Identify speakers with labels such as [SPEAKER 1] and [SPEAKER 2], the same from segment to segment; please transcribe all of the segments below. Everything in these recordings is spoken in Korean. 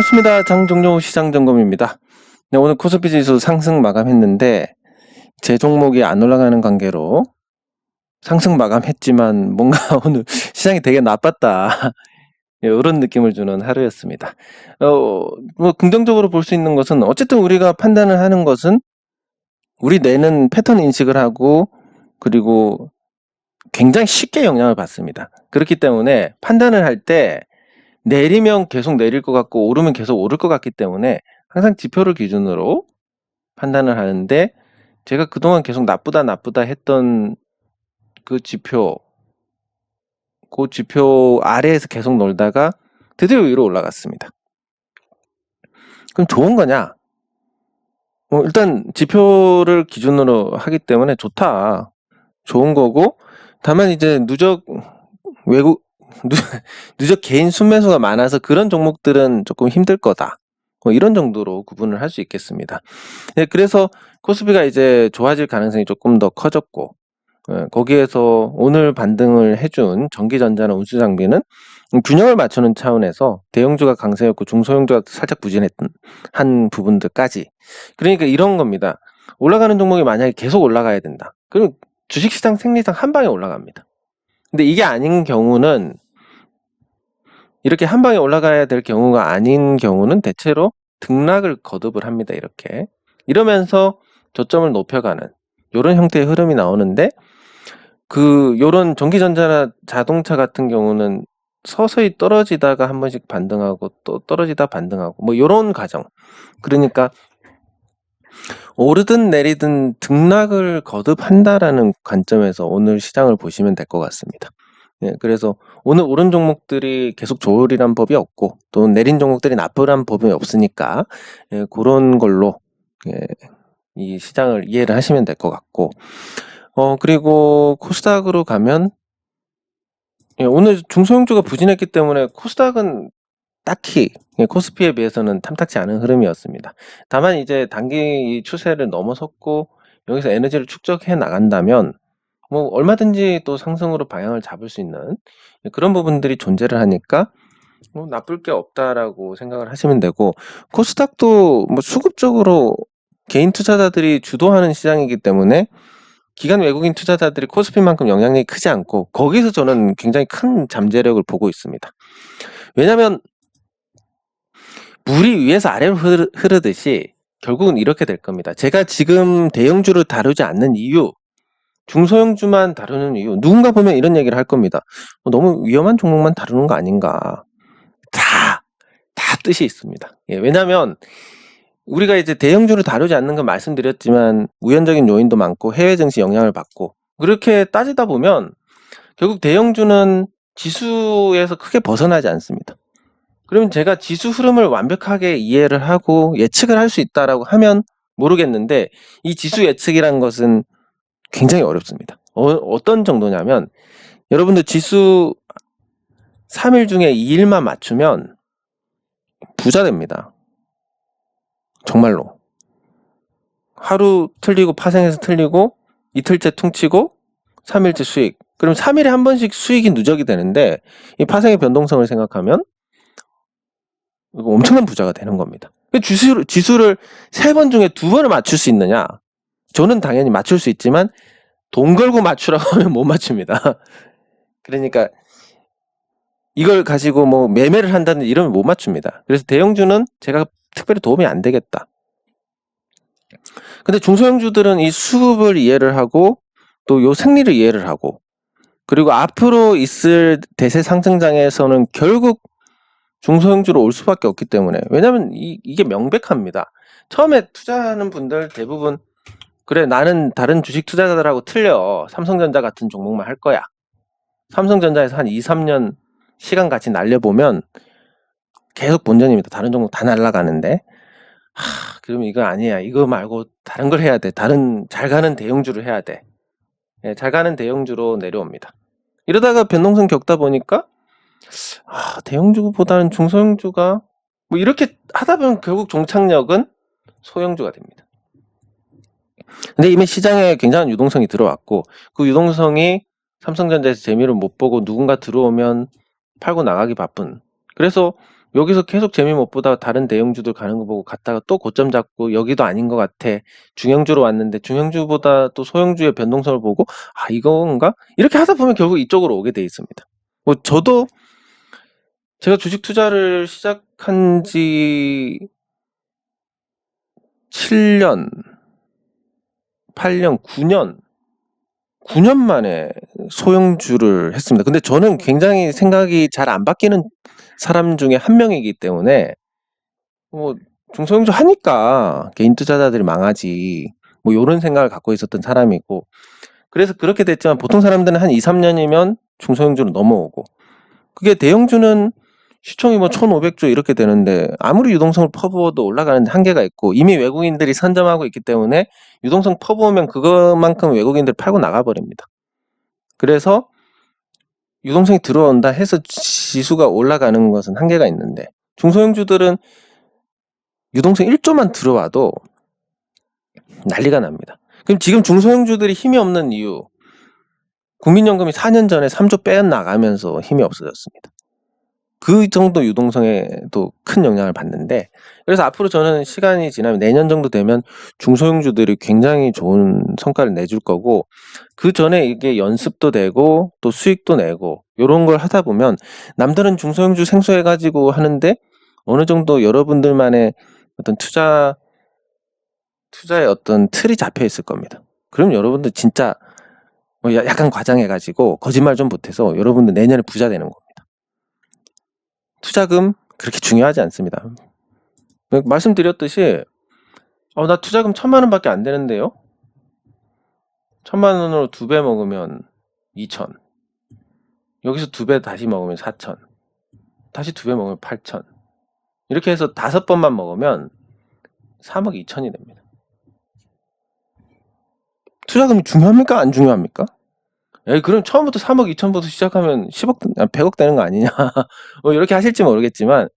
[SPEAKER 1] 반갑습니다. 장종료 시장점검입니다. 네, 오늘 코스피 지수 상승 마감했는데 제 종목이 안 올라가는 관계로 상승 마감했지만 뭔가 오늘 시장이 되게 나빴다. 이런 느낌을 주는 하루였습니다. 뭐 긍정적으로 볼 수 있는 것은 어쨌든 우리가 판단을 하는 것은 우리 뇌는 패턴 인식을 하고 그리고 굉장히 쉽게 영향을 받습니다. 그렇기 때문에 판단을 할 때 내리면 계속 내릴 것 같고 오르면 계속 오를 것 같기 때문에 항상 지표를 기준으로 판단을 하는데 제가 그동안 계속 나쁘다 했던 그 지표 아래에서 계속 놀다가 드디어 위로 올라갔습니다. 그럼 좋은 거냐? 일단 지표를 기준으로 하기 때문에 좋다. 좋은 거고, 다만 이제 누적 개인 순매수가 많아서 그런 종목들은 조금 힘들 거다. 이런 정도로 구분을 할 수 있겠습니다. 네, 그래서 코스피가 이제 좋아질 가능성이 조금 더 커졌고, 거기에서 오늘 반등을 해준 전기전자나 운수장비는 균형을 맞추는 차원에서 대형주가 강세였고 중소형주가 살짝 부진했던 한 부분들까지. 그러니까 이런 겁니다. 올라가는 종목이 만약에 계속 올라가야 된다. 그럼 주식시장 생리상 한 방에 올라갑니다. 근데 이게 아닌 경우는 이렇게 한 방에 올라가야 될 경우가 아닌 경우는 대체로 등락을 거듭을 합니다. 이러면서 저점을 높여가는 이런 형태의 흐름이 나오는데 요런 전기전자나 자동차 같은 경우는 서서히 떨어지다가 한 번씩 반등하고 또 떨어지다 반등하고 뭐 요런 과정. 그러니까 오르든 내리든 등락을 거듭한다라는 관점에서 오늘 시장을 보시면 될 것 같습니다. 예, 그래서 오늘 오른 종목들이 계속 좋으리란 법이 없고 또 내린 종목들이 나쁘란 법이 없으니까 그런 걸로 이 시장을 이해를 하시면 될 것 같고 그리고 코스닥으로 가면 오늘 중소형주가 부진했기 때문에 코스닥은 딱히 코스피에 비해서는 탐탁지 않은 흐름이었습니다. 다만 이제 단기 추세를 넘어섰고 여기서 에너지를 축적해 나간다면 뭐 얼마든지 또 상승으로 방향을 잡을 수 있는 그런 부분들이 존재를 하니까 뭐 나쁠 게 없다라고 생각을 하시면 되고 코스닥도 뭐 수급적으로 개인 투자자들이 주도하는 시장이기 때문에 기관 외국인 투자자들이 코스피만큼 영향력이 크지 않고 거기서 저는 굉장히 큰 잠재력을 보고 있습니다. 왜냐하면 물이 위에서 아래로 흐르듯이 결국은 이렇게 될 겁니다. 제가 지금 대형주를 다루지 않는 이유, 중소형주만 다루는 이유, 누군가 보면 이런 얘기를 할 겁니다. 너무 위험한 종목만 다루는 거 아닌가. 다 뜻이 있습니다. 왜냐하면 우리가 이제 대형주를 다루지 않는 건 말씀드렸지만 우연적인 요인도 많고 해외 증시 영향을 받고 그렇게 따지다 보면 결국 대형주는 지수에서 크게 벗어나지 않습니다. 그러면 제가 지수 흐름을 완벽하게 이해를 하고 예측을 할 수 있다라고 하면 모르겠는데 이 지수 예측이란 것은 굉장히 어렵습니다. 어떤 정도냐면 여러분들 지수 3일 중에 2일만 맞추면 부자 됩니다. 정말로. 하루 틀리고 파생해서 틀리고 이틀째 퉁치고 3일째 수익. 그럼 3일에 한 번씩 수익이 누적이 되는데 이 파생의 변동성을 생각하면 이거 엄청난 부자가 되는 겁니다. 지수를 3번 중에 2번을 맞출 수 있느냐? 저는 당연히 맞출 수 있지만 돈 걸고 맞추라고 하면 못 맞춥니다. 그러니까 이걸 가지고 뭐 매매를 한다는 이러면 못 맞춥니다. 그래서 대형주는 제가 특별히 도움이 안 되겠다. 근데 중소형주들은 이 수급을 이해를 하고 또 요 생리를 이해를 하고 그리고 앞으로 있을 대세 상승장에서는 결국 중소형주로 올 수밖에 없기 때문에 왜냐면 이게 명백합니다. 처음에 투자하는 분들 대부분 그래 나는 다른 주식 투자자들하고 틀려 삼성전자 같은 종목만 할 거야. 삼성전자에서 한 2, 3년 시간 같이 날려보면 계속 본전입니다. 다른 종목 다 날아가는데 그러면 이거 아니야. 이거 말고 다른 걸 해야 돼. 다른 잘 가는 대형주를 해야 돼. 잘 가는 대형주로 내려옵니다. 이러다가 변동성 겪다 보니까 대형주보다는 중소형주가 뭐 이렇게 하다 보면 결국 종착역은 소형주가 됩니다. 근데 이미 시장에 굉장한 유동성이 들어왔고 그 유동성이 삼성전자에서 재미를 못 보고 누군가 들어오면 팔고 나가기 바쁜. 그래서 여기서 계속 재미 못 보다가 다른 대형주들 가는 거 보고 갔다가 또 고점 잡고 여기도 아닌 것 같아. 중형주로 왔는데 중형주보다 또 소형주의 변동성을 보고 아 이건가? 이렇게 하다 보면 결국 이쪽으로 오게 돼 있습니다. 뭐 저도 제가 주식 투자를 시작한 지 7년, 8년, 9년 만에 소형주를 했습니다. 근데 저는 굉장히 생각이 잘 안 바뀌는 사람 중에 한 명이기 때문에 뭐 중소형주 하니까 개인 투자자들이 망하지 뭐 이런 생각을 갖고 있었던 사람이고 그래서 그렇게 됐지만 보통 사람들은 한 2, 3년이면 중소형주로 넘어오고 그게 대형주는 시총이 뭐 1,500조 이렇게 되는데 아무리 유동성을 퍼부어도 올라가는 한계가 있고 이미 외국인들이 선점하고 있기 때문에 유동성 퍼부으면 그것만큼 외국인들 팔고 나가버립니다. 그래서 유동성이 들어온다 해서 지수가 올라가는 것은 한계가 있는데 중소형주들은 유동성 1조만 들어와도 난리가 납니다. 그럼 지금 중소형주들이 힘이 없는 이유 국민연금이 4년 전에 3조 빼나가면서 힘이 없어졌습니다. 그 정도 유동성에도 큰 영향을 받는데 그래서 앞으로 저는 시간이 지나면 내년 정도 되면 중소형주들이 굉장히 좋은 성과를 내줄 거고 그 전에 이게 연습도 되고 또 수익도 내고 이런 걸 하다 보면 남들은 중소형주 생소해가지고 하는데 어느 정도 여러분들만의 어떤 투자의 어떤 틀이 잡혀 있을 겁니다. 그럼 여러분들 진짜 뭐 약간 과장해가지고 거짓말 좀 보태서 여러분들 내년에 부자 되는 겁니다. 투자금 그렇게 중요하지 않습니다. 말씀드렸듯이 나 투자금 1,000만 원밖에 안 되는데요. 1,000만 원으로 2배 먹으면 2천. 여기서 2배 다시 먹으면 4천. 다시 2배 먹으면 8천. 이렇게 해서 5번만 먹으면 3억 2천이 됩니다. 투자금이 중요합니까? 안 중요합니까? 그럼 처음부터 3억 2천부터 시작하면 10억, 100억 되는 거 아니냐. 뭐 이렇게 하실지 모르겠지만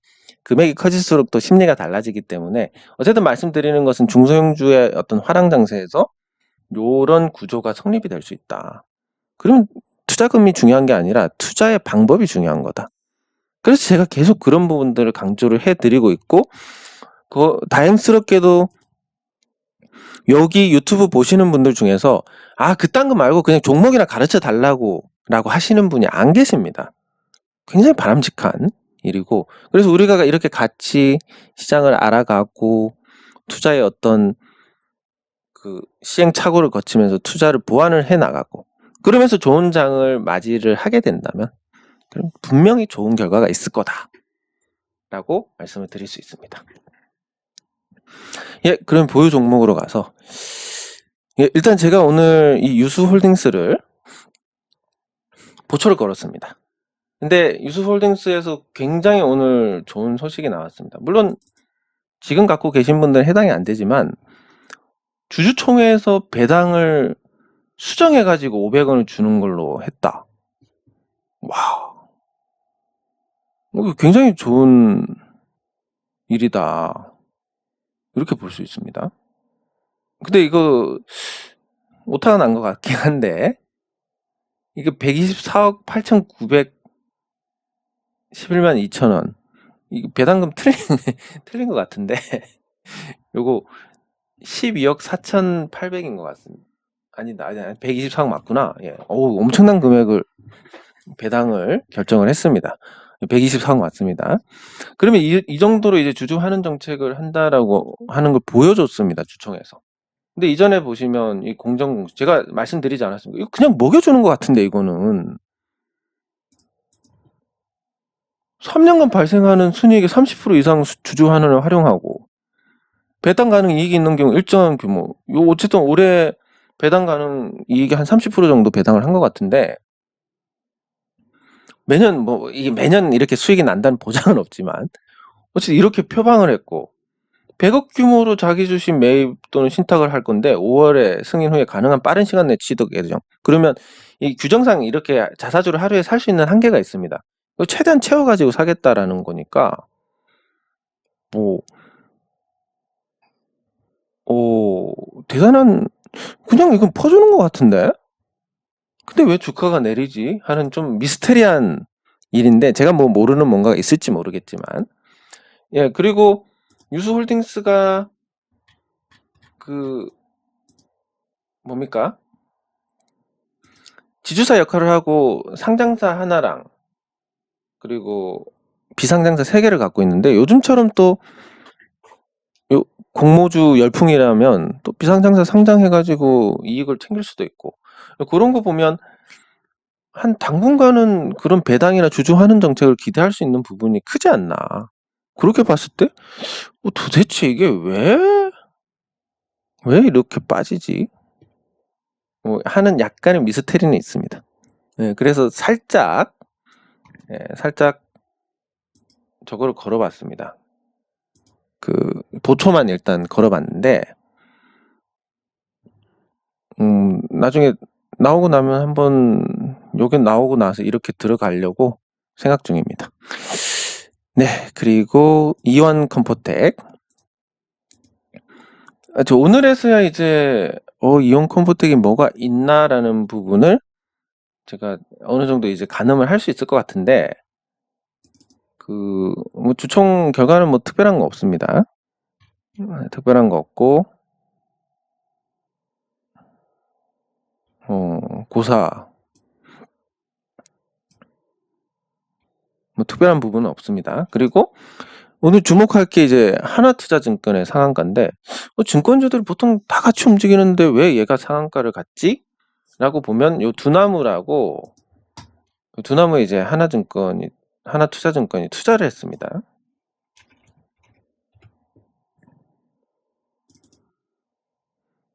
[SPEAKER 1] 금액이 커질수록 또 심리가 달라지기 때문에 어쨌든 말씀드리는 것은 중소형주의 어떤 화랑장세에서 이런 구조가 성립이 될 수 있다. 그러면 투자금이 중요한 게 아니라 투자의 방법이 중요한 거다. 그래서 제가 계속 그런 부분들을 강조를 해드리고 있고 다행스럽게도 여기 유튜브 보시는 분들 중에서 그딴 거 말고 그냥 종목이나 가르쳐 달라고 하시는 분이 안 계십니다. 굉장히 바람직한 일이고 그래서 우리가 이렇게 같이 시장을 알아가고 투자의 어떤 그 시행착오를 거치면서 투자를 보완을 해 나가고 그러면서 좋은 장을 맞이를 하게 된다면 그럼 분명히 좋은 결과가 있을 거다 라고 말씀을 드릴 수 있습니다. 그럼 보유 종목으로 가서 일단 제가 오늘 이 유수홀딩스를 보초를 걸었습니다. 근데 유수홀딩스에서 굉장히 오늘 좋은 소식이 나왔습니다. 물론 지금 갖고 계신 분들은 해당이 안 되지만 주주총회에서 배당을 수정해가지고 500원을 주는 걸로 했다. 와, 굉장히 좋은 일이다. 이렇게 볼 수 있습니다. 근데 이거 오타가 난 것 같긴 한데 이거 124억 8,911만 2천원 이거 배당금 틀린 것 같은데 요거 12억 4,800인 것 같습니다. 아니다 124억 맞구나. 엄청난 금액을 배당을 결정을 했습니다. 124억 맞습니다. 그러면 이 정도로 이제 주주환원 정책을 한다라고 하는 걸 보여줬습니다. 주총에서. 근데 이전에 보시면 이 공정공시 제가 말씀드리지 않았습니까? 이거 그냥 먹여주는 것 같은데 이거는 3년간 발생하는 순이익의 30% 이상 주주환원을 활용하고 배당 가능 이익이 있는 경우 일정한 규모 어쨌든 올해 배당 가능 이익이 한 30% 정도 배당을 한 것 같은데 매년 이게 매년 이렇게 수익이 난다는 보장은 없지만 어쨌든 이렇게 표방을 했고 100억 규모로 자기 주식 매입 또는 신탁을 할 건데 5월에 승인 후에 가능한 빠른 시간 내 취득 예정. 그러면 이 규정상 이렇게 자사주를 하루에 살 수 있는 한계가 있습니다. 최대한 채워가지고 사겠다라는 거니까 대단한 그냥 이건 퍼주는 것 같은데 근데 왜 주가가 내리지 하는 좀 미스테리한 일인데 제가 모르는 뭔가가 있을지 모르겠지만 예, 그리고 유스홀딩스가 그 뭡니까? 지주사 역할을 하고 상장사 하나랑 그리고 비상장사 3개를 갖고 있는데 요즘처럼 또 공모주 열풍이라면 또 비상장사 상장해가지고 이익을 챙길 수도 있고 그런 거 보면 한 당분간은 그런 배당이나 주주환원 정책을 기대할 수 있는 부분이 크지 않나. 그렇게 봤을 때 도대체 이게 왜 이렇게 빠지지? 하는 약간의 미스테리는 있습니다. 예, 그래서 살짝 저거를 걸어봤습니다. 그 도초만 일단 걸어봤는데 나중에 나오고 나면 한번 요게 나오고 나서 이렇게 들어가려고 생각 중입니다. 네, 그리고 이원 컴포텍. 저 오늘에서야 이제 이원 컴포텍이 뭐가 있나라는 부분을 제가 어느 정도 이제 가늠을 할 수 있을 것 같은데 뭐 주총 결과는 뭐 특별한 거 없습니다. 특별한 거 없고 고사 뭐 특별한 부분은 없습니다. 그리고 오늘 주목할 게 이제 하나투자증권의 상한가인데 증권주들 보통 다 같이 움직이는데 왜 얘가 상한가를 갔지? 라고 보면 요 두나무라고 두나무에 이제 하나투자증권이 투자를 했습니다.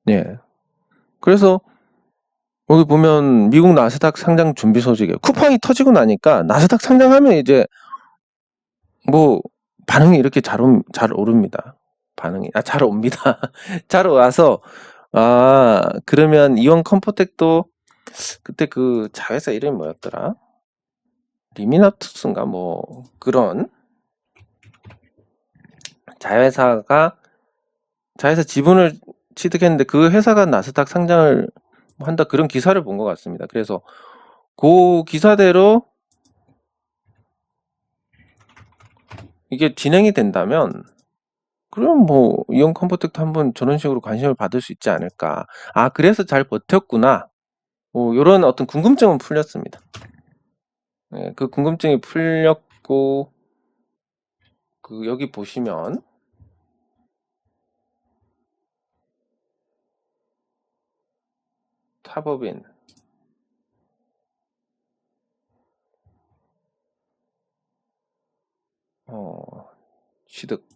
[SPEAKER 1] 네. 그래서 여기 보면 미국 나스닥 상장 준비 소식에 쿠팡이 터지고 나니까 나스닥 상장하면 이제 뭐 반응이 이렇게 잘 오릅니다. 잘 옵니다. 잘 와서 그러면 이원 컴포텍도 그때 그 자회사 이름이 뭐였더라? 리미나투스인가 뭐 그런 자회사 지분을 취득했는데 그 회사가 나스닥 상장을 한다 그런 기사를 본 것 같습니다. 그래서 그 기사대로 이게 진행이 된다면 그럼 뭐 이온 컴포텍도 한번 저런 식으로 관심을 받을 수 있지 않을까. 그래서 잘 버텼구나. 뭐 이런 어떤 궁금증은 풀렸습니다. 네, 그 궁금증이 풀렸고 여기 보시면 탑업인 취득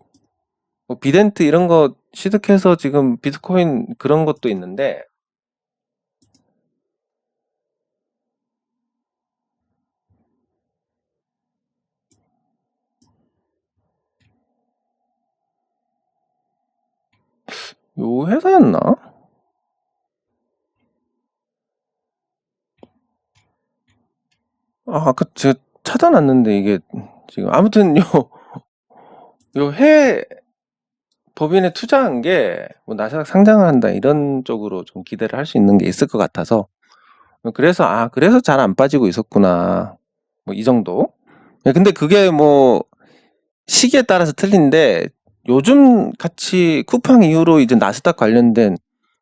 [SPEAKER 1] 뭐 비덴트 이런 거 취득해서 지금 비트코인 그런 것도 있는데 요 회사였나? 제가 찾아놨는데 이게 지금 아무튼 요 해외 법인에 투자한 게 뭐 나스닥 상장을 한다 이런 쪽으로 좀 기대를 할 수 있는 게 있을 것 같아서 그래서 그래서 잘 안 빠지고 있었구나 뭐 이 정도. 근데 그게 뭐 시기에 따라서 틀린데 요즘 같이 쿠팡 이후로 이제 나스닥 관련된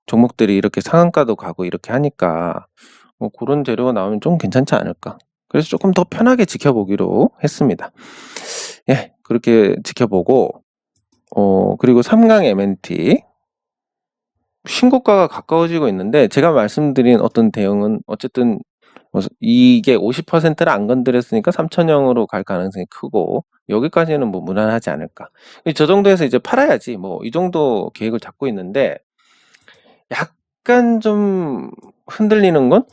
[SPEAKER 1] 종목들이 이렇게 상한가도 가고 이렇게 하니까 뭐 그런 재료가 나오면 좀 괜찮지 않을까. 그래서 조금 더 편하게 지켜보기로 했습니다. 예, 그렇게 지켜보고 그리고 삼강 MNT 신고가가 가까워지고 있는데 제가 말씀드린 어떤 대응은 어쨌든 이게 50%를 안 건드렸으니까 3천형으로 갈 가능성이 크고 여기까지는 뭐 무난하지 않을까. 저 정도에서 이제 팔아야지 뭐 이 정도 계획을 잡고 있는데 약간 좀 흔들리는 건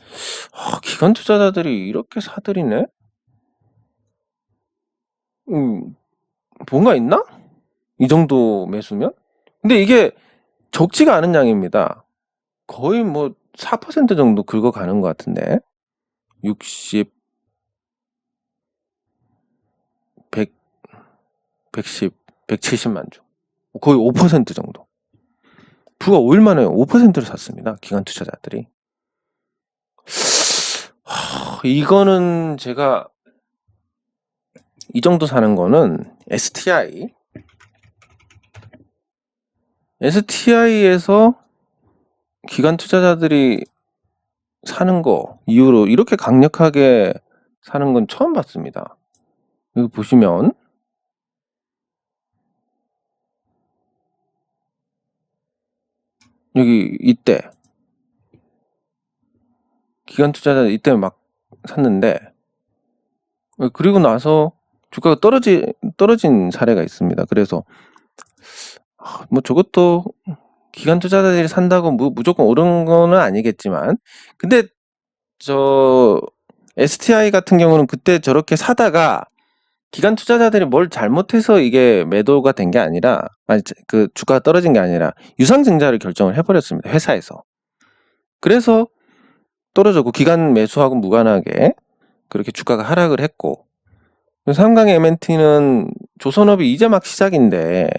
[SPEAKER 1] 기관 투자자들이 이렇게 사들이네? 뭔가 있나? 이 정도 매수면? 근데 이게 적지가 않은 양입니다. 거의 뭐 4% 정도 긁어가는 것 같은데 60, 100, 110, 170만 주 거의 5% 정도 불과 5일 만에 5%를 샀습니다. 기관 투자자들이. 이거는 제가 이 정도 사는 거는 STI STI에서 기관 투자자들이 사는 거 이후로 이렇게 강력하게 사는 건 처음 봤습니다. 여기 보시면 여기 이때 기관 투자자 이때 막 샀는데 그리고 나서 주가가 떨어진 사례가 있습니다. 그래서 뭐 저것도 기관 투자자들이 산다고 무조건 옳은 거는 아니겠지만, 근데 저 STI 같은 경우는 그때 저렇게 사다가 기관 투자자들이 뭘 잘못해서 이게 매도가 된 게 아니라, 아니 그 주가가 떨어진 게 아니라 유상증자를 결정을 해버렸습니다. 회사에서. 그래서 떨어졌고 기관 매수하고 무관하게 그렇게 주가가 하락을 했고, 삼강의 MNT는 조선업이 이제 막 시작인데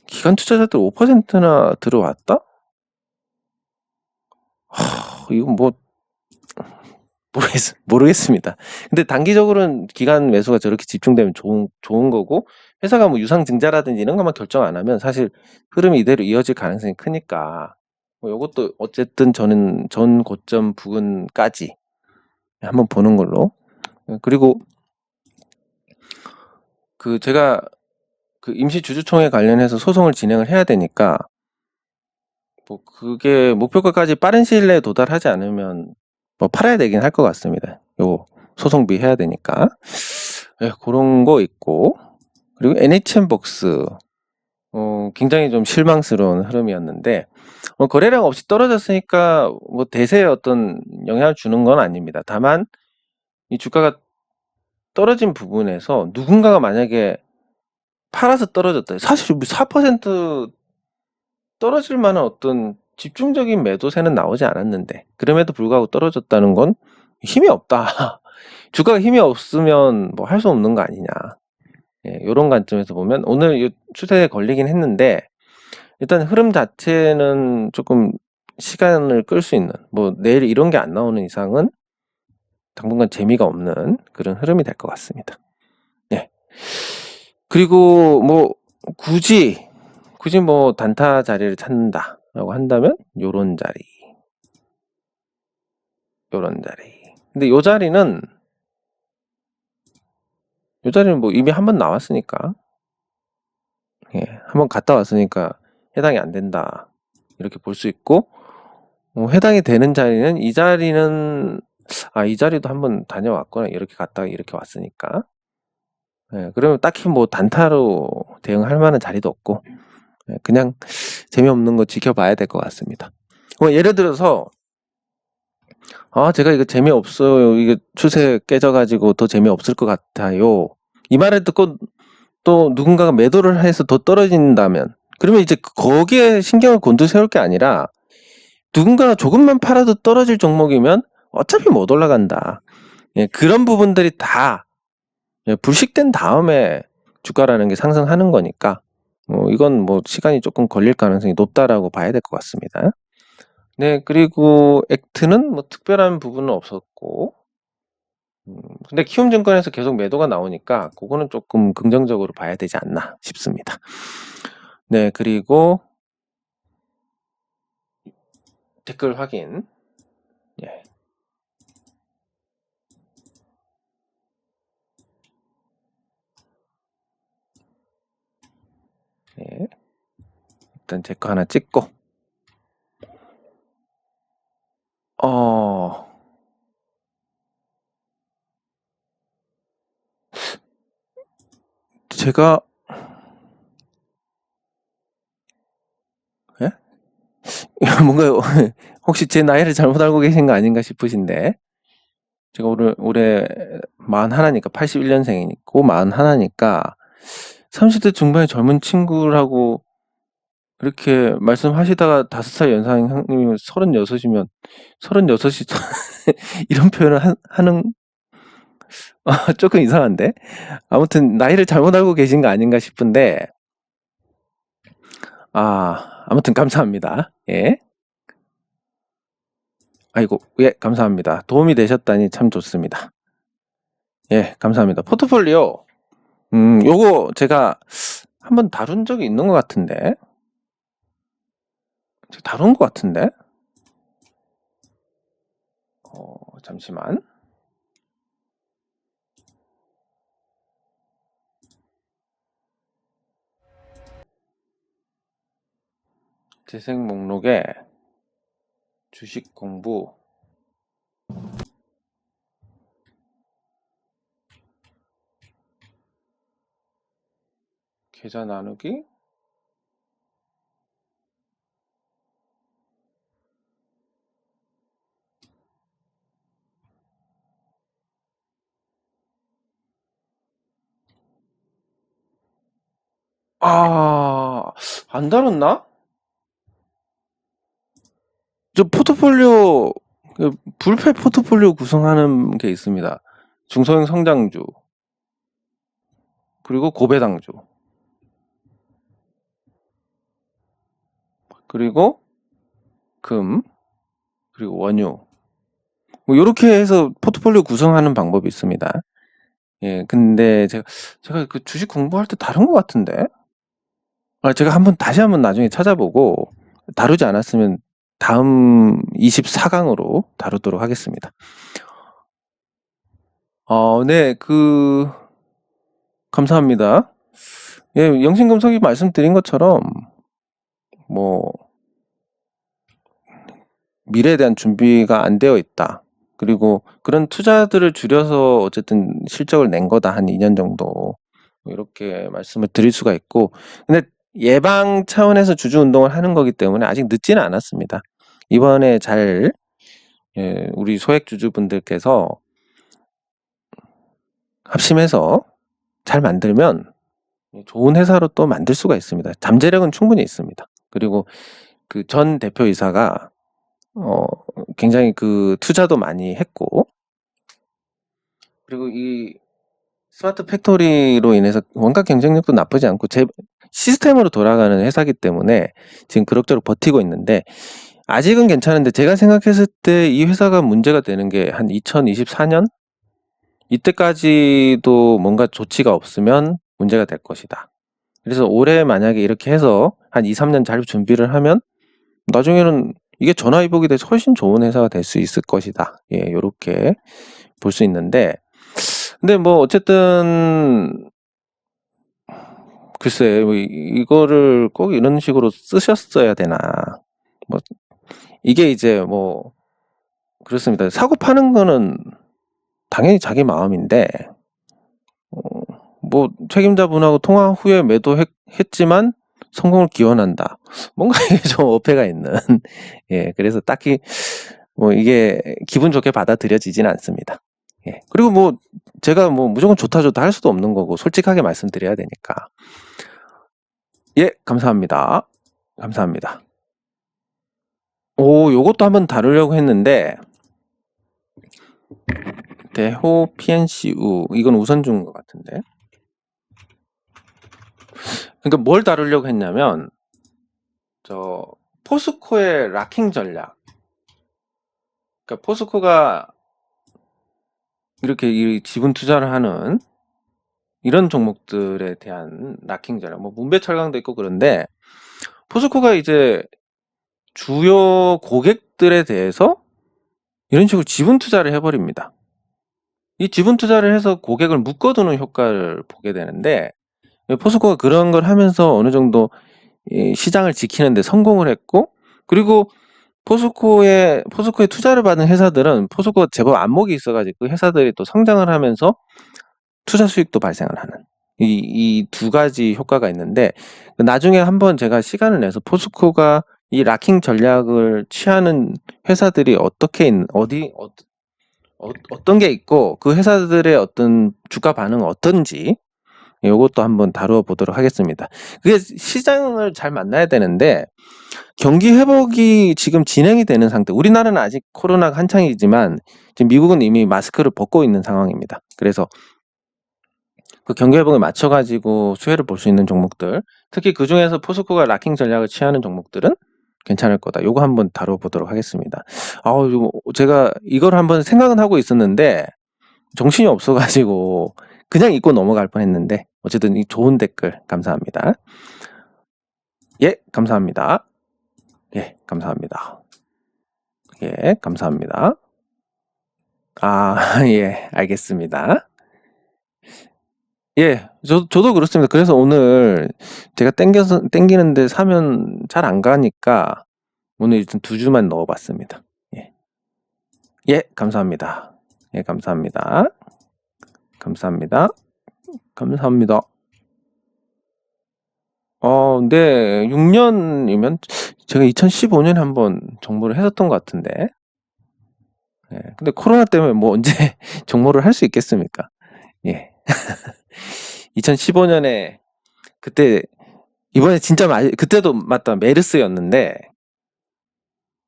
[SPEAKER 1] 기관 투자자들 5%나 들어왔다? 이건 뭐 모르겠습니다. 근데 단기적으로는 기관 매수가 저렇게 집중되면 좋은 거고, 회사가 뭐 유상증자라든지 이런 것만 결정 안 하면 사실 흐름이 이대로 이어질 가능성이 크니까, 뭐 이것도 어쨌든 저는 전 고점 부근까지 한번 보는 걸로. 그리고 제가 임시주주총회 관련해서 소송을 진행을 해야 되니까, 뭐 그게 목표가까지 빠른 시일 내에 도달하지 않으면 뭐 팔아야 되긴 할 것 같습니다. 요 소송비 해야 되니까. 네, 그런 거 있고, 그리고 NHN벅스 굉장히 좀 실망스러운 흐름이었는데, 거래량 없이 떨어졌으니까 뭐 대세에 어떤 영향을 주는 건 아닙니다. 다만 이 주가가 떨어진 부분에서 누군가가 만약에 팔아서 떨어졌다, 사실 4% 떨어질 만한 어떤 집중적인 매도세는 나오지 않았는데 그럼에도 불구하고 떨어졌다는 건 힘이 없다. 주가가 힘이 없으면 뭐 할 수 없는 거 아니냐. 이런 관점에서 보면 오늘 이 추세에 걸리긴 했는데, 일단 흐름 자체는 조금 시간을 끌 수 있는, 뭐 내일 이런 게 안 나오는 이상은 당분간 재미가 없는 그런 흐름이 될 것 같습니다. 예. 그리고 뭐 굳이 뭐 단타 자리를 찾는다라고 한다면 요런 자리. 근데 요 자리는 뭐 이미 한번 나왔으니까, 한번 갔다 왔으니까 해당이 안 된다 이렇게 볼 수 있고, 해당이 되는 자리는 이 자리는 이 자리도 한번 다녀왔거나 이렇게 갔다가 이렇게 왔으니까, 그러면 딱히 뭐 단타로 대응할 만한 자리도 없고, 그냥 재미없는 거 지켜봐야 될 것 같습니다. 예를 들어서 제가 이거 재미없어요, 이게 추세 깨져가지고 더 재미없을 것 같아요, 이 말을 듣고 또 누군가가 매도를 해서 더 떨어진다면, 그러면 이제 거기에 신경을 곤두세울 게 아니라 누군가가 조금만 팔아도 떨어질 종목이면 어차피 못 올라간다, 그런 부분들이 다 불식된 다음에 주가라는 게 상승하는 거니까, 이건 뭐 시간이 조금 걸릴 가능성이 높다라고 봐야 될 것 같습니다. 네, 그리고 액트는 뭐 특별한 부분은 없었고, 근데 키움증권에서 계속 매도가 나오니까 그거는 조금 긍정적으로 봐야 되지 않나 싶습니다. 네, 그리고 댓글 확인. 예. 네. 일단 제 거 하나 찍고, 제가 뭔가 혹시 제 나이를 잘못 알고 계신 거 아닌가 싶으신데, 제가 올해 41이니까 81년생이고 41이니까 30대 중반의 젊은 친구라고 이렇게 말씀하시다가 5살 연상인 형님이 36이면 36이 이런 표현을 하는 조금 이상한데, 아무튼 나이를 잘못 알고 계신 거 아닌가 싶은데, 아무튼 감사합니다. 예. 아이고, 예, 감사합니다. 도움이 되셨다니 참 좋습니다. 예, 감사합니다. 포트폴리오, 요거 제가 한번 다룬 적이 있는 것 같은데. 제가 다룬 것 같은데. 잠시만. 재생 목록에 주식 공부 계좌 나누기 안 다뤘나? 저 포트폴리오 불패 포트폴리오 구성하는 게 있습니다. 중소형 성장주 그리고 고배당주 그리고 금 그리고 원유 뭐 이렇게 해서 포트폴리오 구성하는 방법이 있습니다. 예, 근데 제가 그 주식 공부할 때 다른 것 같은데. 제가 다시 한번 나중에 찾아보고 다루지 않았으면 다음 24강으로 다루도록 하겠습니다. 네, 감사합니다. 예, 영신금속이 말씀드린 것처럼 뭐 미래에 대한 준비가 안 되어 있다. 그리고 그런 투자들을 줄여서 어쨌든 실적을 낸 거다. 한 2년 정도. 이렇게 말씀을 드릴 수가 있고, 근데 예방 차원에서 주주 운동을 하는 거기 때문에 아직 늦지는 않았습니다. 이번에 우리 소액 주주분들께서 합심해서 잘 만들면 좋은 회사로 또 만들 수가 있습니다. 잠재력은 충분히 있습니다. 그리고 그 전 대표이사가 굉장히 그 투자도 많이 했고, 그리고 이 스마트 팩토리로 인해서 원가 경쟁력도 나쁘지 않고 시스템으로 돌아가는 회사기 때문에 지금 그럭저럭 버티고 있는데, 아직은 괜찮은데 제가 생각했을 때 이 회사가 문제가 되는 게 한 2024년? 이때까지도 뭔가 조치가 없으면 문제가 될 것이다. 그래서 올해 만약에 이렇게 해서 한 2, 3년 잘 준비를 하면 나중에는 이게 전화위복이 돼서 훨씬 좋은 회사가 될 수 있을 것이다. 예, 요렇게 볼 수 있는데, 근데 뭐 어쨌든 글쎄 뭐 이거를 꼭 이런 식으로 쓰셨어야 되나. 뭐 이게 이제 뭐 그렇습니다. 사고 파는 거는 당연히 자기 마음인데, 뭐 책임자분하고 통화 후에 매도했지만 성공을 기원한다. 뭔가 이게 좀 어폐가 있는. 예, 그래서 딱히 뭐 이게 기분 좋게 받아들여지진 않습니다. 예, 그리고 뭐 제가 뭐 무조건 좋다 할 수도 없는 거고 솔직하게 말씀드려야 되니까. 예, 감사합니다. 감사합니다. 요것도 한번 다루려고 했는데, 대호 PNCU 이건 우선 준 것 같은데. 그러니까 뭘 다루려고 했냐면 포스코의 락킹 전략. 그러니까 포스코가 이렇게 이 지분 투자를 하는 이런 종목들에 대한 락킹 전략. 뭐 문배철강도 있고 그런데, 포스코가 이제 주요 고객들에 대해서 이런 식으로 지분 투자를 해버립니다. 이 지분 투자를 해서 고객을 묶어두는 효과를 보게 되는데, 포스코가 그런 걸 하면서 어느 정도 시장을 지키는데 성공을 했고, 그리고 포스코에 투자를 받은 회사들은 포스코가 제법 안목이 있어가지고 그 회사들이 또 성장을 하면서 투자 수익도 발생을 하는 이 두 가지 효과가 있는데, 나중에 한번 제가 시간을 내서 포스코가 이 락킹 전략을 취하는 회사들이 어떤 게 있고 그 회사들의 어떤 주가 반응은 어떤지 이것도 한번 다루어 보도록 하겠습니다. 그게 시장을 잘 만나야 되는데, 경기 회복이 지금 진행이 되는 상태. 우리나라는 아직 코로나가 한창이지만 지금 미국은 이미 마스크를 벗고 있는 상황입니다. 그래서 그 경기 회복에 맞춰가지고 수혜를 볼 수 있는 종목들, 특히 그 중에서 포스코가 락킹 전략을 취하는 종목들은 괜찮을 거다. 요거 한번 다뤄보도록 하겠습니다. 제가 이걸 한번 생각은 하고 있었는데 정신이 없어가지고 그냥 읽고 넘어갈 뻔했는데 어쨌든 이 좋은 댓글 감사합니다. 예, 감사합니다. 예, 감사합니다. 예, 감사합니다. 아, 예, 알겠습니다. 예, 저도 그렇습니다. 그래서 오늘 제가 땡기는데 사면 잘 안 가니까 오늘 일단 2주만 넣어봤습니다. 예. 예, 감사합니다. 예, 감사합니다. 감사합니다. 감사합니다. 네, 6년이면 제가 2015년에 한번 정모를 했었던 것 같은데. 예, 근데 코로나 때문에 뭐 언제 정모를 할 수 있겠습니까? 예. 2015년에 그때 이번에 진짜 그때도 맞다 메르스였는데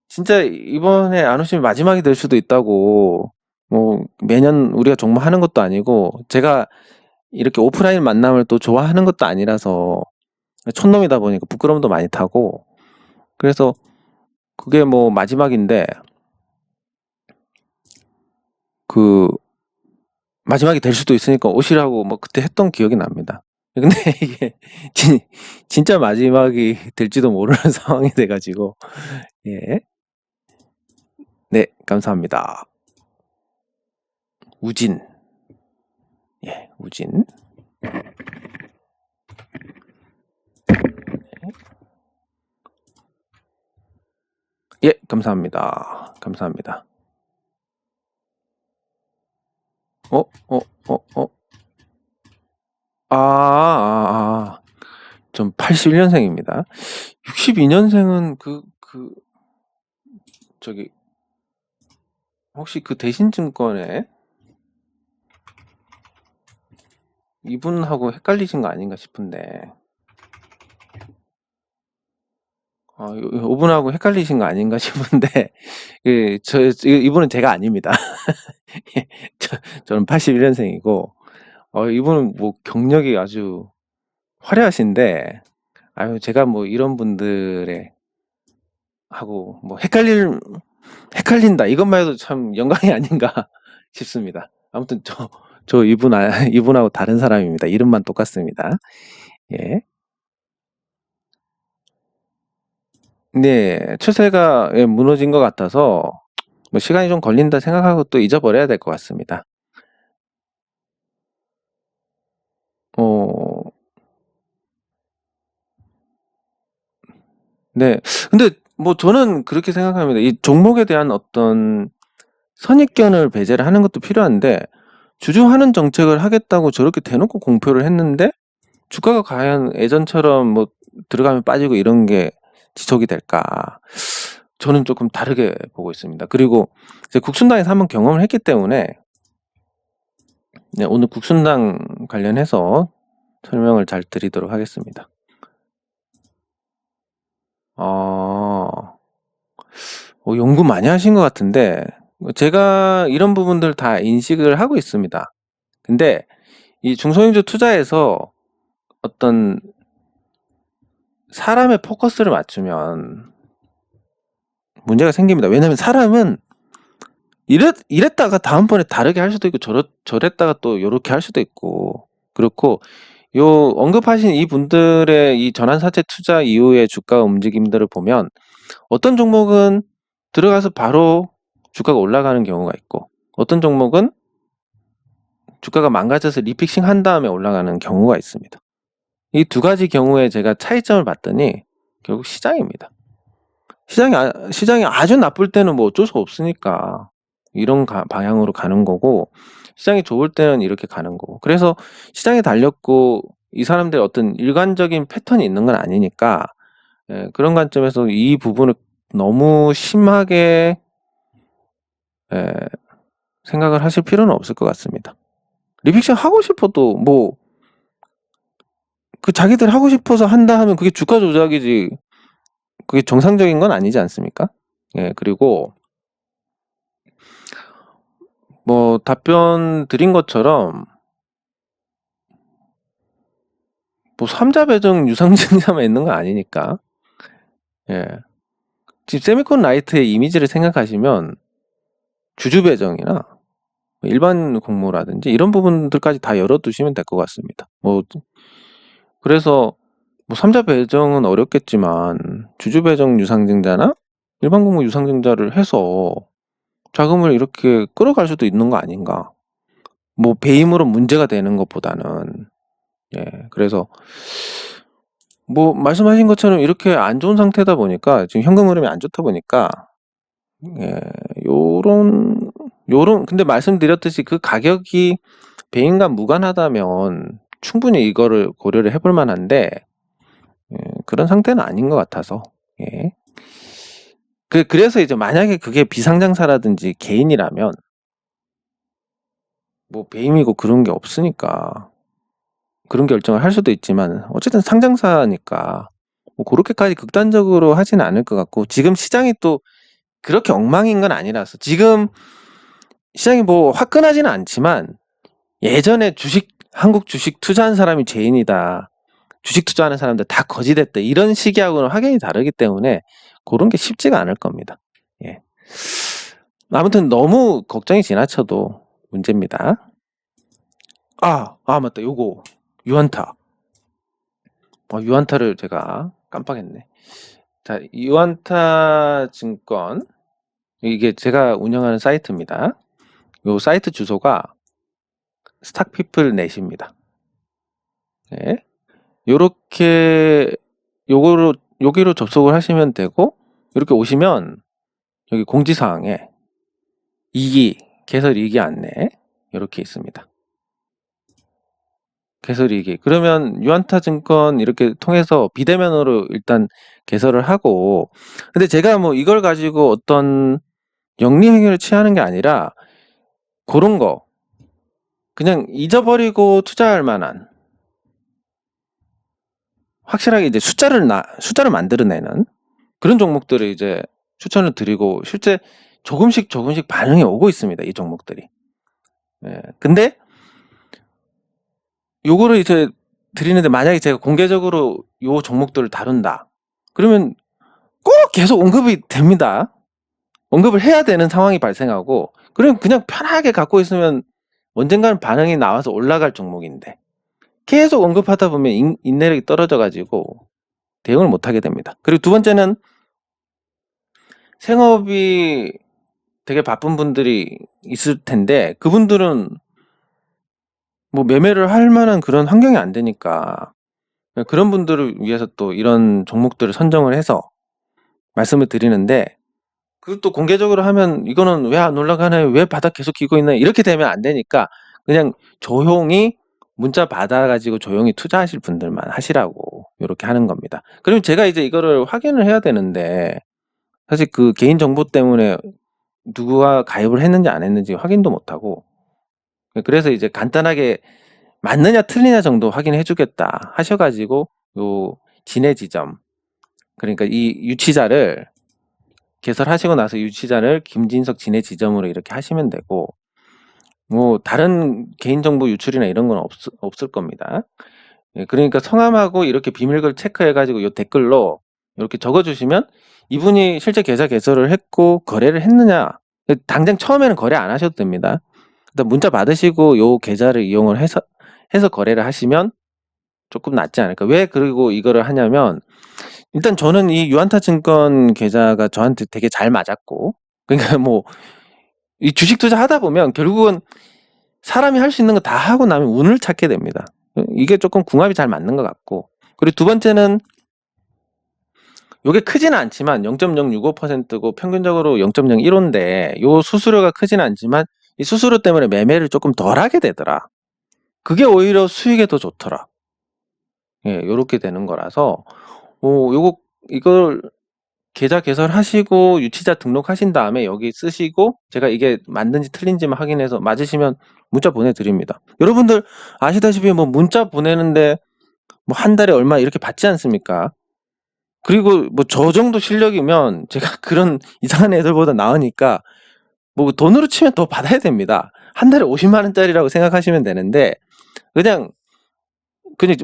[SPEAKER 1] 진짜 이번에 안 오시면 마지막이 될 수도 있다고 뭐 매년 우리가 정모하는 것도 아니고 제가 이렇게 오프라인 만남을 또 좋아하는 것도 아니라서 촌놈이다 보니까 부끄러움도 많이 타고 그래서 그게 뭐 마지막인데 그 마지막이 될 수도 있으니까 오시라고 뭐 그때 했던 기억이 납니다. 근데 이게 진짜 마지막이 될지도 모르는 상황이 돼가지고 예. 네, 감사합니다. 우진. 예, 우진. 예, 감사합니다. 감사합니다. 좀 81년생입니다. 62년생은 저기, 혹시 그 대신증권에 이분하고 헷갈리신 거 아닌가 싶은데, 이분하고 헷갈리신 거 아닌가 싶은데, 예, 이분은 제가 아닙니다. 저는 81년생이고, 이분은 뭐 경력이 아주 화려하신데, 제가 뭐 이런 분들의 하고 뭐 헷갈린다 이것만 해도 참 영광이 아닌가 싶습니다. 아무튼 이분하고 다른 사람입니다. 이름만 똑같습니다. 예. 네, 추세가 무너진 것 같아서 뭐 시간이 좀 걸린다 생각하고 또 잊어버려야 될 것 같습니다. 네. 근데 뭐 저는 그렇게 생각합니다. 이 종목에 대한 어떤 선입견을 배제를 하는 것도 필요한데 주주환원 정책을 하겠다고 저렇게 대놓고 공표를 했는데 주가가 과연 예전처럼 뭐 들어가면 빠지고 이런 게 지속이 될까? 저는 조금 다르게 보고 있습니다. 그리고 이제 국순당에서 한번 경험을 했기 때문에 네, 오늘 국순당 관련해서 설명을 잘 드리도록 하겠습니다. 연구 많이 하신 것 같은데 제가 이런 부분들 다 인식을 하고 있습니다. 근데 이 중소형주 투자에서 어떤 사람의 포커스를 맞추면 문제가 생깁니다. 왜냐하면 사람은 이랬다가 다음번에 다르게 할 수도 있고 저랬다가 또 요렇게 할 수도 있고 그렇고 요 언급하신 이 분들의 이 전환사채 투자 이후의 주가 움직임들을 보면 어떤 종목은 들어가서 바로 주가가 올라가는 경우가 있고 어떤 종목은 주가가 망가져서 리픽싱 한 다음에 올라가는 경우가 있습니다. 이 두 가지 경우에 제가 차이점을 봤더니 결국 시장입니다. 시장이 아주 나쁠 때는 뭐 어쩔 수 없으니까 이런 방향으로 가는 거고 시장이 좋을 때는 이렇게 가는 거고 그래서 시장이 달렸고 이 사람들의 어떤 일관적인 패턴이 있는 건 아니니까 그런 관점에서 이 부분을 너무 심하게 생각을 하실 필요는 없을 것 같습니다. 리픽션 하고 싶어도 뭐 그 자기들 하고 싶어서 한다 하면 그게 주가 조작이지 그게 정상적인 건 아니지 않습니까? 예, 그리고 뭐 답변 드린 것처럼 뭐 3자 배정 유상증자만 있는 건 아니니까 예. 지금 세미콘 라이트의 이미지를 생각하시면 주주 배정이나 일반 공모라든지 이런 부분들까지 다 열어두시면 될 것 같습니다. 그래서 삼자 배정은 어렵겠지만 주주 배정 유상증자나 일반 공모 유상증자를 해서 자금을 이렇게 끌어갈 수도 있는 거 아닌가. 배임으로 문제가 되는 것보다는. 그래서 말씀하신 것처럼 이렇게 안 좋은 상태다 보니까, 지금 현금 흐름이 안 좋다 보니까, 근데 말씀드렸듯이 그 가격이 배임과 무관하다면 충분히 이거를 고려를 해볼 만한데, 그런 상태는 아닌 것 같아서. 그래서 이제 만약에 그게 비상장사라든지 개인이라면, 배임이고 그런 게 없으니까, 그런 결정을 할 수도 있지만, 어쨌든 상장사니까, 그렇게까지 극단적으로 하지는 않을 것 같고, 지금 시장이 또 그렇게 엉망인 건 아니라서, 지금 시장이 화끈하지는 않지만, 예전에 한국 주식 투자한 사람이 죄인이다. 주식 투자하는 사람들 다 거지됐다. 이런 시기하고는 확연히 다르기 때문에, 그런 게 쉽지가 않을 겁니다. 아무튼 너무 걱정이 지나쳐도 문제입니다. 맞다. 요거. 유한타. 유한타를 제가 깜빡했네. 자, 유한타 증권. 이게 제가 운영하는 사이트입니다. 요 사이트 주소가 스탁피플넷입니다. 요렇게 여기로 접속을 하시면 되고, 이렇게 오시면 여기 공지사항에 개설 2기 안내 이렇게 있습니다. 개설 2기. 그러면 유한타 증권 이렇게 통해서 비대면으로 일단 개설을 하고, 근데 제가 이걸 가지고 어떤 영리 행위를 취하는 게 아니라, 그런 거 그냥 잊어버리고 투자할 만한, 확실하게 이제 숫자를 만들어내는 그런 종목들을 이제 추천을 드리고, 실제 조금씩 반응이 오고 있습니다. 이 종목들이. 근데 요거를 이제 드리는데, 만약에 제가 공개적으로 요 종목들을 다룬다, 그러면 꼭 계속 언급이 됩니다. 언급을 해야 되는 상황이 발생하고, 그럼 그냥 편하게 갖고 있으면 언젠가는 반응이 나와서 올라갈 종목인데, 계속 언급하다 보면 인내력이 떨어져가지고 대응을 못하게 됩니다. 그리고 두 번째는, 생업이 되게 바쁜 분들이 있을 텐데, 그분들은 매매를 할 만한 그런 환경이 안 되니까, 그런 분들을 위해서 또 이런 종목들을 선정을 해서 말씀을 드리는데, 그것도 공개적으로 하면 이거는 왜 안 올라가나요? 왜 바닥 계속 기고 있나요? 이렇게 되면 안 되니까, 그냥 조용히 문자 받아가지고 조용히 투자하실 분들만 하시라고 이렇게 하는 겁니다. 그러면 제가 이제 이거를 확인을 해야 되는데, 사실 그 개인 정보 때문에 누구가 가입을 했는지 안 했는지 확인도 못하고, 그래서 이제 간단하게 맞느냐 틀리냐 정도 확인해 주겠다 하셔가지고, 요 진해 지점, 그러니까 이 유치자를 개설하시고 나서 유치자를 김진석 진해 지점으로 이렇게 하시면 되고, 다른 개인정보 유출이나 이런 건 없을 겁니다. 그러니까 성함하고 이렇게 비밀글 체크해가지고 요 댓글로 이렇게 적어주시면, 이분이 실제 계좌 개설을 했고 거래를 했느냐, 당장 처음에는 거래 안 하셔도 됩니다. 일단 문자 받으시고 요 계좌를 이용을 해서 거래를 하시면 조금 낫지 않을까. 왜 그리고 이거를 하냐면, 일단 저는 이 유한타 증권 계좌가 저한테 되게 잘 맞았고, 그러니까 이 주식 투자 하다 보면 결국은 사람이 할 수 있는 거 다 하고 나면 운을 찾게 됩니다. 이게 조금 궁합이 잘 맞는 것 같고, 그리고 두 번째는, 요게 크지는 않지만 0.065%고 평균적으로 0.01호인데, 요 수수료가 크지는 않지만 이 수수료 때문에 매매를 조금 덜 하게 되더라. 그게 오히려 수익에 더 좋더라. 요렇게 되는 거라서, 이걸 계좌 개설하시고 유치자 등록하신 다음에 여기 쓰시고, 제가 이게 맞는지 틀린지만 확인해서 맞으시면 문자 보내드립니다. 여러분들 아시다시피 문자 보내는데 한 달에 얼마 이렇게 받지 않습니까? 그리고 저 정도 실력이면 제가 그런 이상한 애들보다 나으니까 돈으로 치면 더 받아야 됩니다. 한 달에 50만 원짜리라고 생각하시면 되는데, 그냥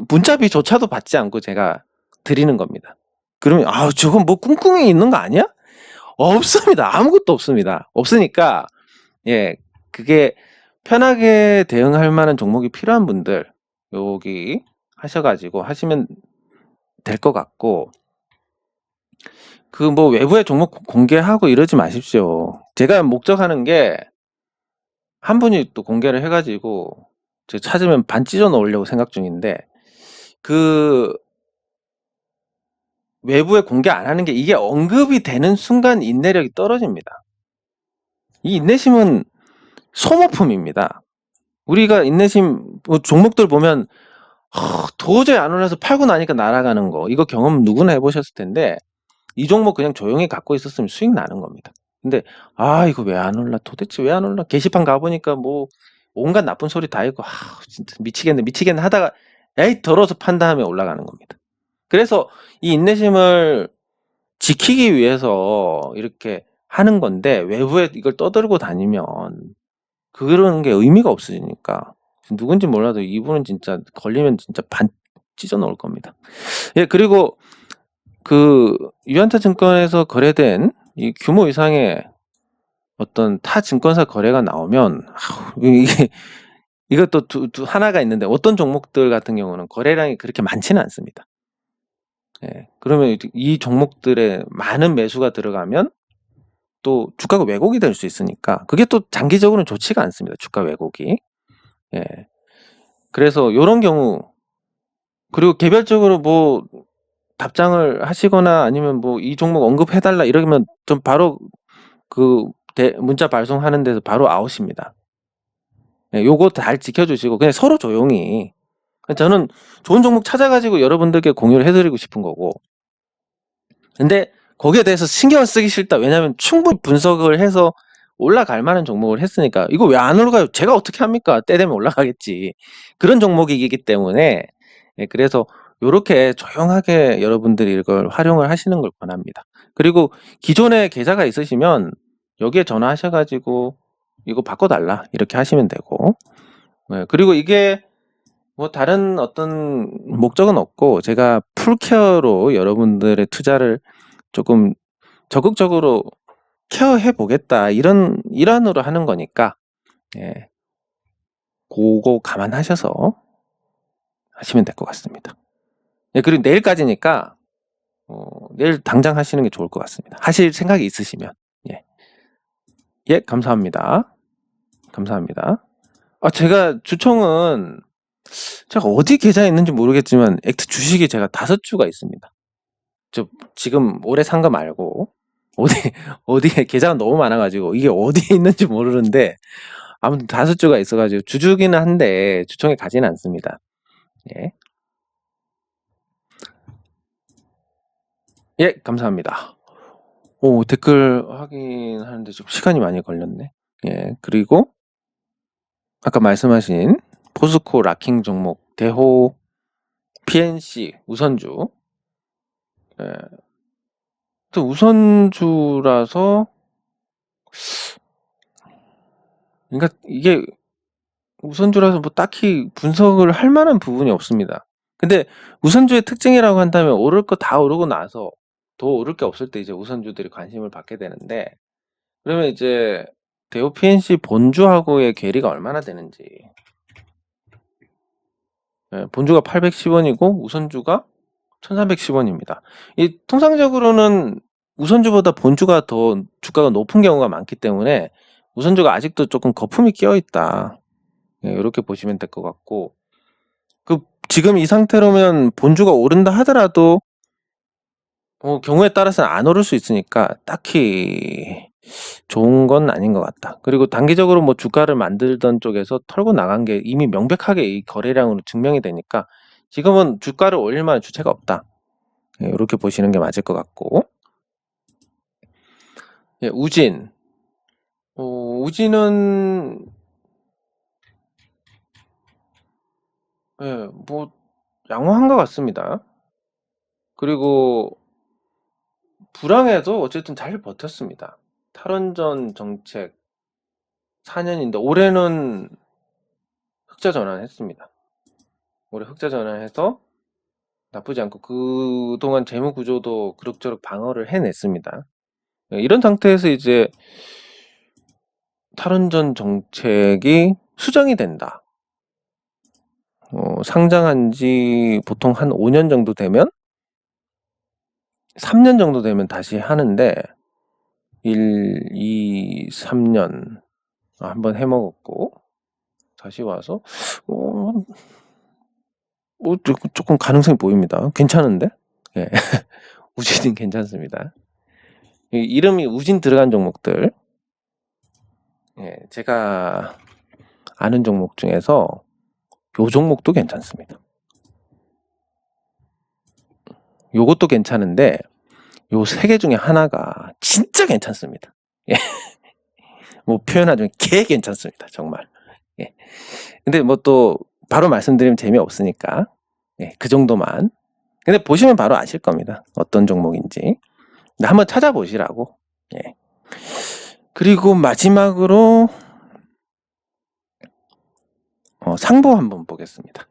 [SPEAKER 1] 문자비조차도 받지 않고 제가 드리는 겁니다. 그러면 저건 꿍꿍이 있는 거 아니야? 없습니다. 아무것도 없습니다. 없으니까 그게 편하게 대응할 만한 종목이 필요한 분들 여기 하셔가지고 하시면 될 것 같고, 그 뭐 외부의 종목 공개하고 이러지 마십시오. 제가 목적하는 게 한 분이 또 공개를 해가지고 제가 찾으면 반 찢어 놓으려고 생각 중인데, 그 외부에 공개 안 하는 게 이게 언급이 되는 순간 인내력이 떨어집니다. 이 인내심은 소모품입니다. 우리가 인내심 뭐 종목들 보면 도저히 안 올라서 팔고 나니까 날아가는 거, 이거 경험 누구나 해보셨을 텐데 이 종목 그냥 조용히 갖고 있었으면 수익 나는 겁니다. 근데 이거 왜 안 올라, 도대체 왜 안 올라, 게시판 가보니까 뭐 온갖 나쁜 소리 다 있고 진짜 미치겠네 하다가 에이 더러워서 판 다음에 올라가는 겁니다. 그래서 이 인내심을 지키기 위해서 이렇게 하는 건데, 외부에 이걸 떠들고 다니면 그런 게 의미가 없어지니까, 누군지 몰라도 이분은 진짜 걸리면 진짜 반 찢어 놓을 겁니다. 예, 그리고 그 유한타 증권에서 거래된 이 규모 이상의 어떤 타 증권사 거래가 나오면 이것도 하나가 있는데, 어떤 종목들 같은 경우는 거래량이 그렇게 많지는 않습니다. 예, 그러면 이 종목들에 많은 매수가 들어가면 또 주가가 왜곡이 될 수 있으니까 그게 또 장기적으로는 좋지가 않습니다. 주가 왜곡이. 예. 그래서 요런 경우, 그리고 개별적으로 뭐 답장을 하시거나 아니면 뭐 이 종목 언급해달라 이러면 좀 바로 그 문자 발송하는 데서 바로 아웃입니다. 예, 요거 잘 지켜주시고 그냥 서로 조용히, 저는 좋은 종목 찾아가지고 여러분들께 공유를 해드리고 싶은 거고, 근데 거기에 대해서 신경을 쓰기 싫다. 왜냐하면 충분히 분석을 해서 올라갈 만한 종목을 했으니까. 이거 왜 안 올라가요? 제가 어떻게 합니까? 때 되면 올라가겠지. 그런 종목이기 때문에, 예, 그래서 요렇게 조용하게 여러분들이 이걸 활용을 하시는 걸 권합니다. 그리고 기존에 계좌가 있으시면 여기에 전화하셔가지고 이거 바꿔달라 이렇게 하시면 되고, 예, 그리고 이게 뭐 다른 어떤 목적은 없고, 제가 풀케어로 여러분들의 투자를 조금 적극적으로 케어해 보겠다, 이런 일환으로 하는 거니까, 예, 그거 감안하셔서 하시면 될 것 같습니다. 예, 그리고 내일까지니까 내일 당장 하시는 게 좋을 것 같습니다. 하실 생각이 있으시면. 예, 예, 감사합니다. 감사합니다. 제가 주총은 제가 어디 계좌에 있는지 모르겠지만 액트 주식이 제가 5주가 있습니다. 저 지금 올해 산 거 말고 어디에 계좌가 너무 많아가지고 이게 어디에 있는지 모르는데, 아무튼 5주가 있어가지고 주주기는 한데 주총에 가지는 않습니다. 예, 예, 감사합니다. 댓글 확인하는데 좀 시간이 많이 걸렸네. 예, 그리고 아까 말씀하신 포스코 락킹 종목 대호 PNC 우선주, 예, 또 우선주라서, 그러니까 이게 우선주라서 뭐 딱히 분석을 할 만한 부분이 없습니다. 근데 우선주의 특징이라고 한다면 오를 거 다 오르고 나서 더 오를 게 없을 때 이제 우선주들이 관심을 받게 되는데, 그러면 이제 대우 PNC 본주하고의 괴리가 얼마나 되는지. 예, 본주가 810원이고 우선주가 1310원입니다. 이 통상적으로는 우선주보다 본주가 더 주가가 높은 경우가 많기 때문에 우선주가 아직도 조금 거품이 끼어 있다. 예, 이렇게 보시면 될 것 같고, 지금 이 상태로면 본주가 오른다 하더라도 경우에 따라서는 안 오를 수 있으니까 딱히 좋은 건 아닌 것 같다. 그리고 단기적으로 뭐 주가를 만들던 쪽에서 털고 나간 게 이미 명백하게 이 거래량으로 증명이 되니까 지금은 주가를 올릴 만한 주체가 없다. 예, 이렇게 보시는 게 맞을 것 같고, 예, 우진. 우진은 예, 뭐 양호한 것 같습니다. 그리고 불황에도 어쨌든 잘 버텼습니다. 탈원전 정책 4년인데 올해는 흑자 전환했습니다. 올해 흑자 전환해서 나쁘지 않고 그동안 재무 구조도 그럭저럭 방어를 해냈습니다. 이런 상태에서 이제 탈원전 정책이 수정이 된다. 상장한 지 보통 한 5년 정도 되면 3년 정도 되면 다시 하는데 1, 2, 3년 한번 해먹었고 다시 와서 조금 가능성이 보입니다. 괜찮은데? 예. 우진은 괜찮습니다. 이름이 우진 들어간 종목들, 예, 제가 아는 종목 중에서 요 종목도 괜찮습니다. 요것도 괜찮은데 요 세 개 중에 하나가 진짜 괜찮습니다. 예. 뭐 표현하자면 개 괜찮습니다. 정말. 예. 근데 뭐 또 바로 말씀드리면 재미없으니까 그 정도만. 근데 보시면 바로 아실 겁니다. 어떤 종목인지. 근데 한번 찾아보시라고. 예. 그리고 마지막으로 상보 한번 보겠습니다.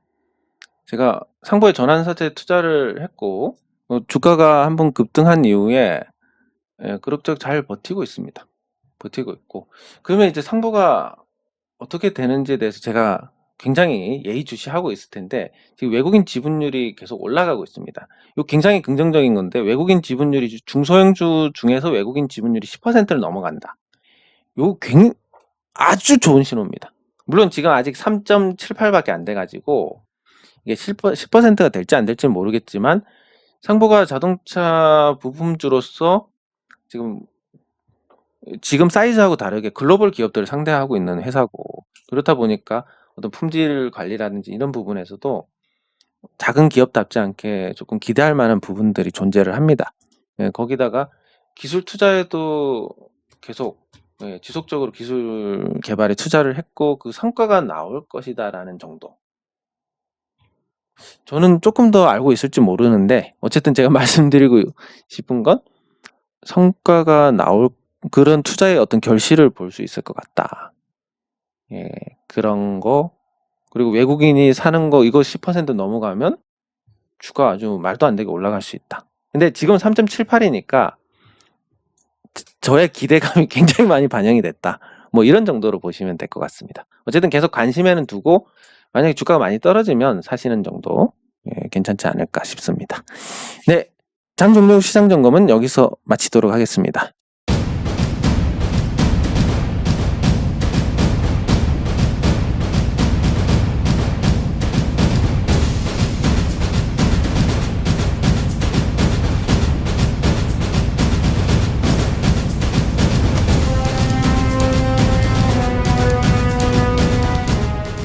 [SPEAKER 1] 제가 상보에 전환사채 투자를 했고 주가가 한번 급등한 이후에 그럭저럭 잘 버티고 있습니다. 버티고 있고, 그러면 이제 상보가 어떻게 되는지에 대해서 제가 굉장히 예의주시하고 있을 텐데, 지금 외국인 지분율이 계속 올라가고 있습니다. 이거 굉장히 긍정적인 건데, 외국인 지분율이 중소형주 중에서 외국인 지분율이 10%를 넘어간다. 이거 아주 좋은 신호입니다. 물론 지금 아직 3.78밖에 안 돼가지고 이게 10%가 될지 안 될지는 모르겠지만, 상보가 자동차 부품주로서 지금 사이즈하고 다르게 글로벌 기업들을 상대하고 있는 회사고, 그렇다 보니까 어떤 품질 관리라든지 이런 부분에서도 작은 기업답지 않게 조금 기대할 만한 부분들이 존재를 합니다. 거기다가 기술 투자에도 계속 지속적으로 기술 개발에 투자를 했고 그 성과가 나올 것이다라는 정도. 저는 조금 더 알고 있을지 모르는데 어쨌든 제가 말씀드리고 싶은 건 성과가 나올 그런 투자의 어떤 결실을 볼 수 있을 것 같다. 예, 그런 거. 그리고 외국인이 사는 거 이거 10% 넘어가면 주가 아주 말도 안 되게 올라갈 수 있다. 근데 지금 3.78이니까 저의 기대감이 굉장히 많이 반영이 됐다. 뭐 이런 정도로 보시면 될 것 같습니다. 어쨌든 계속 관심에는 두고 만약에 주가가 많이 떨어지면 사시는 정도 괜찮지 않을까 싶습니다. 네, 장 종료 시장 점검은 여기서 마치도록 하겠습니다.